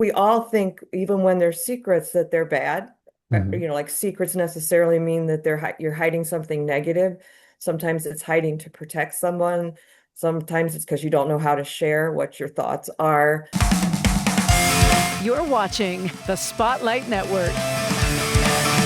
we all think, even when they're secrets, that they're bad. Hmm. Like secrets necessarily mean that you're hiding something negative. Sometimes it's hiding to protect someone. Sometimes it's because you don't know how to share what your thoughts are. You're watching the Spotlight Network,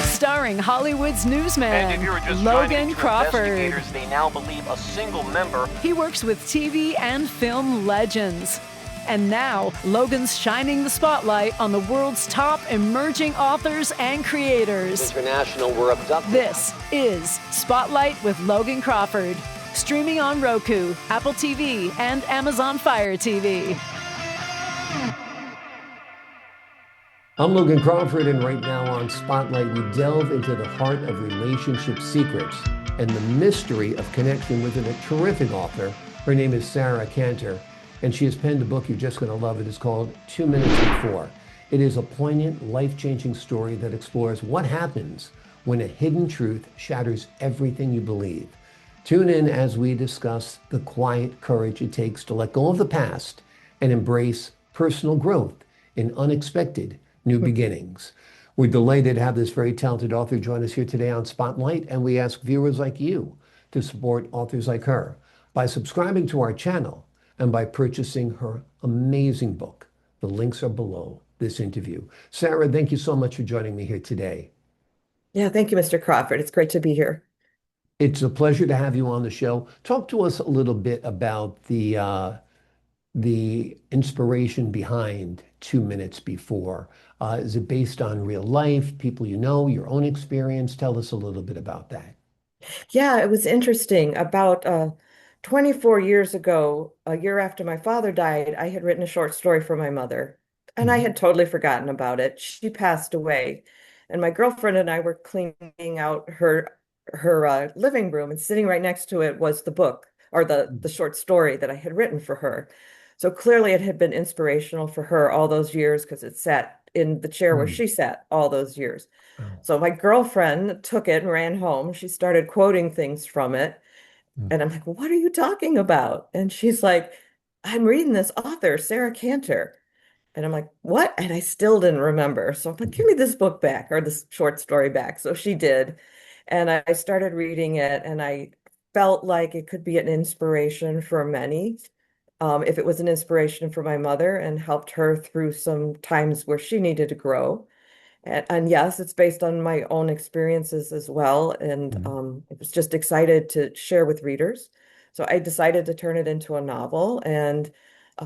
starring Hollywood's And if newsman, you were just Logan joining Crawford. investigators, they now believe a single member. He works with TV and film legends. And now, Logan's shining the spotlight on the world's top emerging authors and creators. International were abducted. This is Spotlight with Logan Crawford, streaming on Roku, Apple TV, and Amazon Fire TV. I'm Logan Crawford, and right now on Spotlight, we delve into the heart of relationship secrets and the mystery of connection with a terrific author. Her name is Sarah Kanter, and she has penned a book you're just going to love. It is called 2 Minutes Before. It is a poignant, life-changing story that explores what happens when a hidden truth shatters everything you believe. Tune in as we discuss the quiet courage it takes to let go of the past and embrace personal growth in unexpected new beginnings. We're delighted to have this very talented author join us here today on Spotlight, and we ask viewers like you to support authors like her by subscribing to our channel and by purchasing her amazing book. The links are below this interview. Sarah, thank you so much for joining me here today. Yeah, thank you, Mr. Crawford. It's great to be here. It's a pleasure to have you on the show. Talk to us a little bit about the inspiration behind 2 Minutes Before. Is it based on real life, people you know, your own experience? Tell us a little bit about that. Yeah, it was interesting. About 24 years ago, a year after my father died, I had written a short story for my mother, and I Mhm. had totally forgotten about it. She passed away, and my girlfriend and I were cleaning out her living room, and sitting right next to it was the book or the short story that I had written for her. So clearly, it had been inspirational for her all those years because it sat in the chair where Mm. she sat all those years. Oh. So my girlfriend took it and ran home. She started quoting things from it. Mm. And I'm like, what are you talking about? And she's like, I'm reading this author, Sarah Kanter. And I'm like, what? And I still didn't remember. So I'm like, give me this book back or this short story back. So she did. And I started reading it, and I felt like it could be an inspiration for many. If it was an inspiration for my mother and helped her through some times where she needed to grow. And yes, it's based on my own experiences as well. And Mm. I was just excited to share with readers. So I decided to turn it into a novel and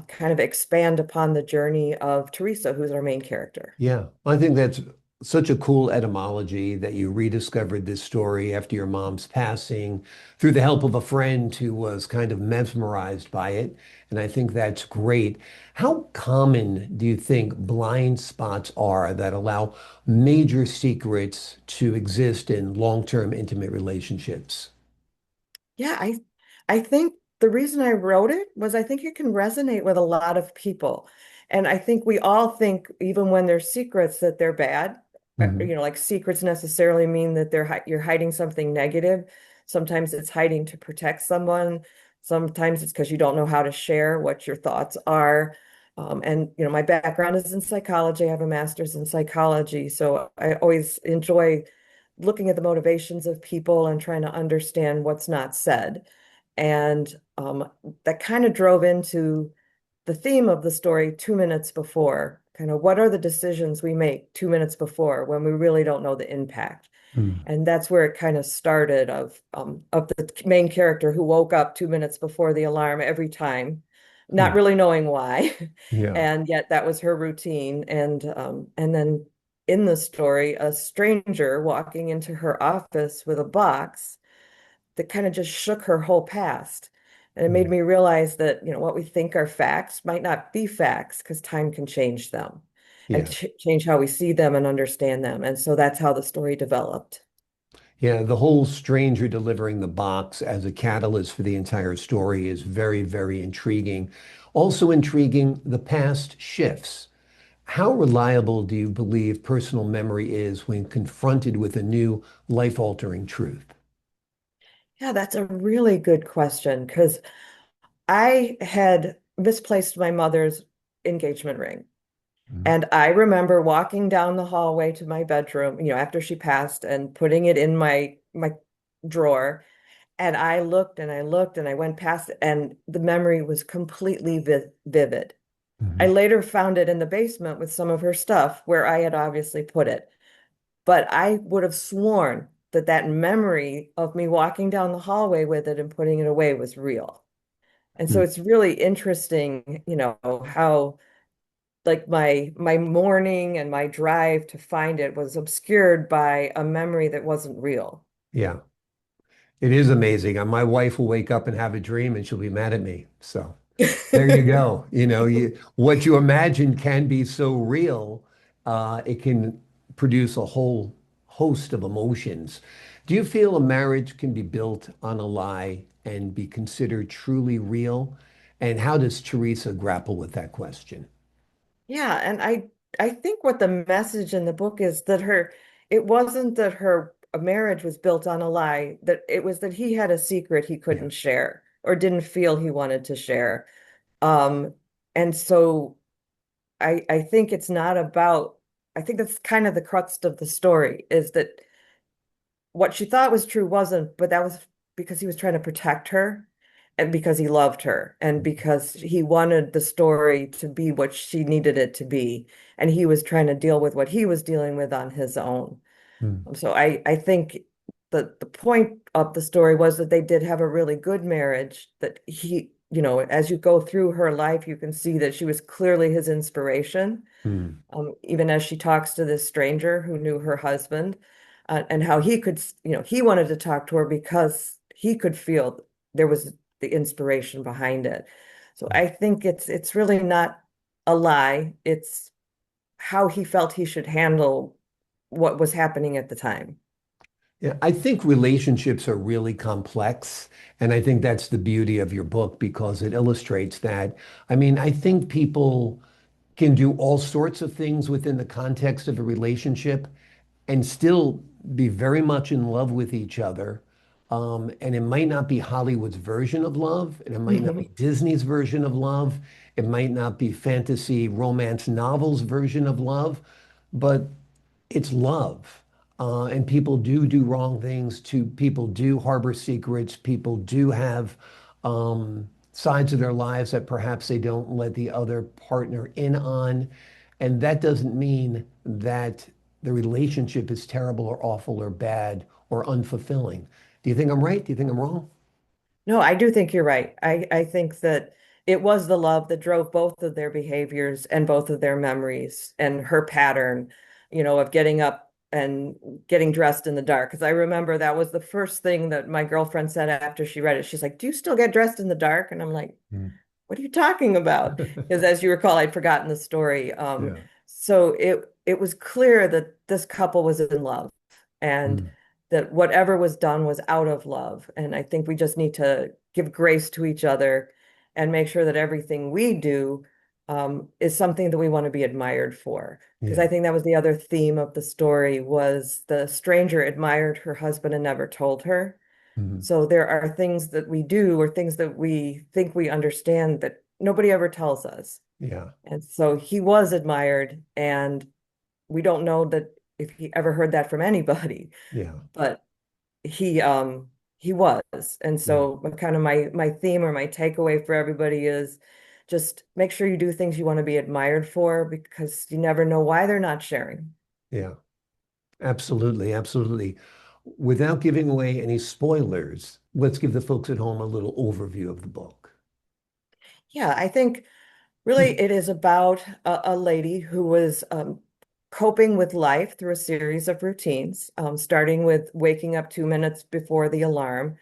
kind of expand upon the journey of Theresa, who's our main character. Yeah, I think that's such a cool etymology that you rediscovered this story after your mom's passing through the help of a friend who was kind of mesmerized by it. And I think that's great. How common do you think blind spots are that allow major secrets to exist in long-term intimate relationships? Yeah, I think the reason I wrote it was I think it can resonate with a lot of people. And I think we all think, even when they're secrets, that they're bad. Mhm. Like secrets necessarily mean that you're hiding something negative. Sometimes it's hiding to protect someone. Sometimes it's because you don't know how to share what your thoughts are. And my background is in psychology. I have a master's in psychology, so I always enjoy looking at the motivations of people and trying to understand what's not said. And that kind of drove into the theme of the story 2 minutes before. Kind of what are the decisions we make 2 minutes before when we really don't know the impact? Mm. And that's where it kind of started of the main character who woke up 2 minutes before the alarm every time, not Mm. really knowing why. Yeah. And yet that was her routine. And then in the story, a stranger walking into her office with a box that kind of just shook her whole past. And it made Mm. me realize that, what we think are facts might not be facts because time can change them and Yeah. ch change how we see them and understand them. And so that's how the story developed. Yeah, the whole stranger delivering the box as a catalyst for the entire story is very, very intriguing. Also intriguing, the past shifts. How reliable do you believe personal memory is when confronted with a new life-altering truth? Yeah, that's a really good question because I had misplaced my mother's engagement ring. Mhm. And I remember walking down the hallway to my bedroom, after she passed and putting it in my drawer. And I looked and I looked and I went past it, and the memory was completely vivid. I Mhm. later found it in the basement with some of her stuff where I had obviously put it. But I would have sworn that that memory of me walking down the hallway with it and putting it away was real. And so Mhm. it's really interesting, how like my mourning and my drive to find it was obscured by a memory that wasn't real. Yeah, it is amazing. My wife will wake up and have a dream and she'll be mad at me. So there you go. What you imagine can be so real, it can produce a whole host of emotions. Do you feel a marriage can be built on a lie and be considered truly real? And how does Teresa grapple with that question? Yeah, and I think what the message in the book is that it wasn't that her marriage was built on a lie, that it was that he had a secret he Yeah. couldn't share or didn't feel he wanted to share. Um, and so I think it's not about, I think that's kind of the crux of the story is that what she thought was true wasn't, but that was because he was trying to protect her and because he loved her and because he wanted the story to be what she needed it to be. And he was trying to deal with what he was dealing with on his own. Mm. So I think the point of the story was that they did have a really good marriage, that as you go through her life, you can see that she was clearly his inspiration. Mm. Even as she talks to this stranger who knew her husband, and how he could, he wanted to talk to her because he could feel there was the inspiration behind it. So I think it's really not a lie. It's how he felt he should handle what was happening at the time. Yeah, I think relationships are really complex. And I think that's the beauty of your book because it illustrates that. I mean, I think people can do all sorts of things within the context of a relationship and still be very much in love with each other. And it might not be Hollywood's version of love, and it might not be Disney's version of love. It might not be fantasy romance novels version of love, but it's love. And people do wrong things to people do harbor secrets. People do have sides of their lives that perhaps they don't let the other partner in on. And that doesn't mean that the relationship is terrible or awful or bad or unfulfilling. Do you think I'm right? Do you think I'm wrong? No, I do think you're right. I think that it was the love that drove both of their behaviors and both of their memories and her pattern, of getting up and getting dressed in the dark. Because I remember that was the first thing that my girlfriend said after she read it. She's like, "Do you still get dressed in the dark?" And I'm like, Mm. "What are you talking about?" Because as you recall, I'd forgotten the story. Yeah. So it was clear that this couple was in love and Mm. that whatever was done was out of love. And I think we just need to give grace to each other and make sure that everything we do is something that we want to be admired for. Because I Yeah. think that was the other theme of the story was the stranger admired her husband and never told her. Mm. So there are things that we do or things that we think we understand that nobody ever tells us. Yeah. And so he was admired, and we don't know that if he ever heard that from anybody, Yeah. but he was. And Yeah. so kind of my theme or my takeaway for everybody is just make sure you do things you want to be admired for because you never know why they're not sharing. Yeah. Absolutely, absolutely. Without giving away any spoilers, let's give the folks at home a little overview of the book. Yeah, I think really it is about a lady who was coping with life through a series of routines, starting with waking up 2 minutes before the alarm,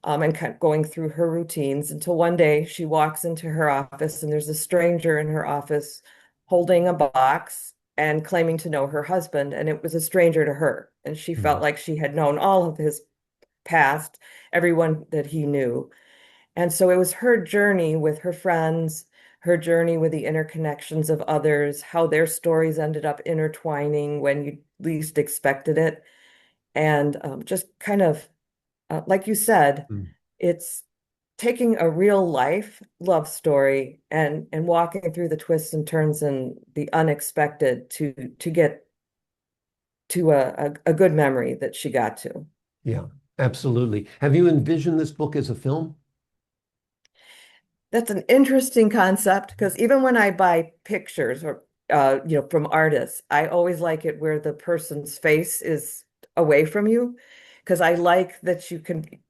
and kind of going through her routines until one day she walks into her office and there's a stranger in her office holding a box and claiming to know her husband. And it was a stranger to her. And she felt Mm. like she had known all of his past, everyone that he knew. And so it was her journey with her friends, her journey with the interconnections of others, how their stories ended up intertwining when you least expected it. And just kind of, like you said, Mm. it's taking a real life love story and walking through the twists and turns and the unexpected to get to a good memory that she got to. Yeah, absolutely. Have you envisioned this book as a film? That's an interesting concept because even when I buy pictures or from artists, I always like it where the person's face is away from you because I like that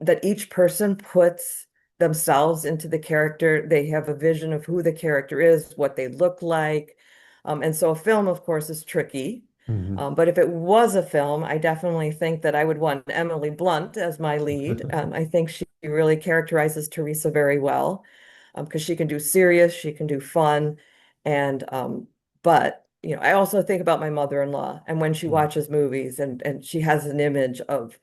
that each person puts themselves into the character. They have a vision of who the character is, what they look like. And so a film, of course, is tricky. Mhm. But if it was a film, I definitely think that I would want Emily Blunt as my lead. I think she really characterizes Theresa very well because she can do serious, she can do fun, and but I also think about my mother-in-law and when she watches movies and she has an image of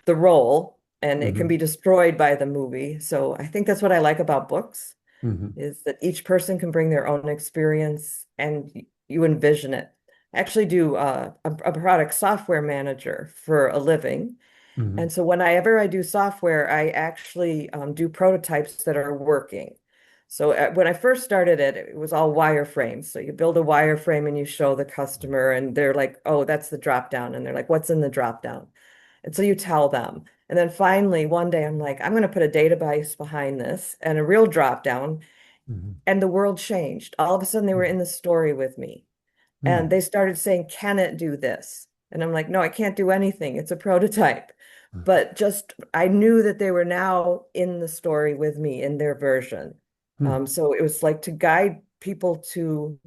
the role and it can Mhm. be destroyed by the movie. So I think that's what I like about books Mhm. is that each person can bring their own experience and you envision it. I actually do a product software manager for a living. Mhm. And so whenever I do software, I actually do prototypes that are working. So when I first started it, it was all wireframes. So you build a wireframe and you show the customer, and they're like, "Oh, that's the drop down," and they're like, "What's in the drop down?" And so you tell them. And then finally, one day, I'm like, "I'm going to put a database behind this and a real drop down," Mhm. and the world changed. All of a sudden, they were in the story with me. And Mhm. they started saying, "Can it do this?" And I'm like, "No, I can't do anything. It's a prototype." But just, I knew that they were now in the story with me in their version. Mhm. So it was like to guide people to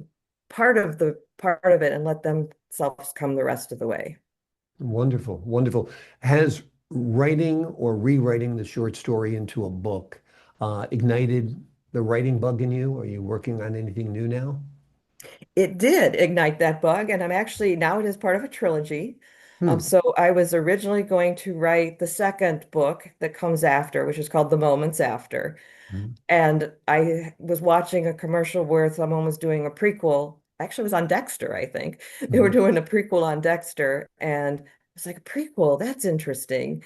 part of it and let themselves come the rest of the way. Wonderful, wonderful. Has writing or rewriting the short story into a book ignited the writing bug in you? Are you working on anything new now? It did ignite that bug, and I'm actually now it is part of a trilogy. Hmm. So I was originally going to write the second book that comes after, which is called The Moments After. Mhm. And I was watching a commercial where someone was doing a prequel. Actually, it was on Dexter, I think. They were Mhm. doing a prequel on Dexter, and it's like a prequel. That's interesting.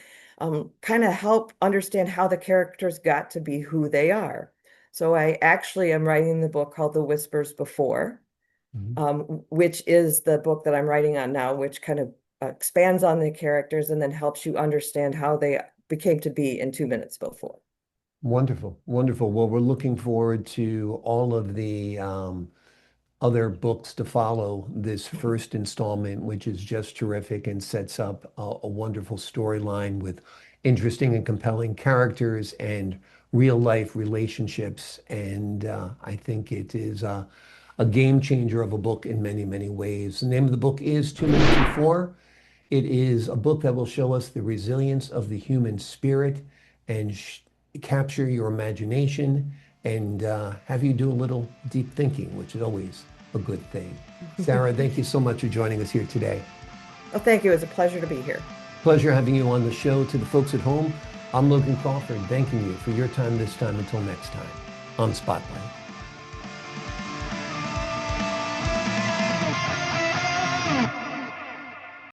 Kind of help understand how the characters got to be who they are. So I actually am writing the book called The Whispers Before, Mhm. which is the book that I'm writing on now, which kind of expands on the characters and then helps you understand how they became to be in 2 minutes before. Wonderful, wonderful. Well, we're looking forward to all of the other books to follow this first installment, which is just terrific and sets up a wonderful storyline with interesting and compelling characters and real life relationships. And I think it is a game changer of a book in many, many ways. The name of the book is 2 Minutes Before. It is a book that will show us the resilience of the human spirit and capture your imagination and have you do a little deep thinking, which is always a good thing. Sarah, thank you so much for joining us here today. Well, thank you. It was a pleasure to be here. Pleasure having you on the show. To the folks at home, I'm Logan Crawford, thanking you for your time this time. Until next time on Spotlight.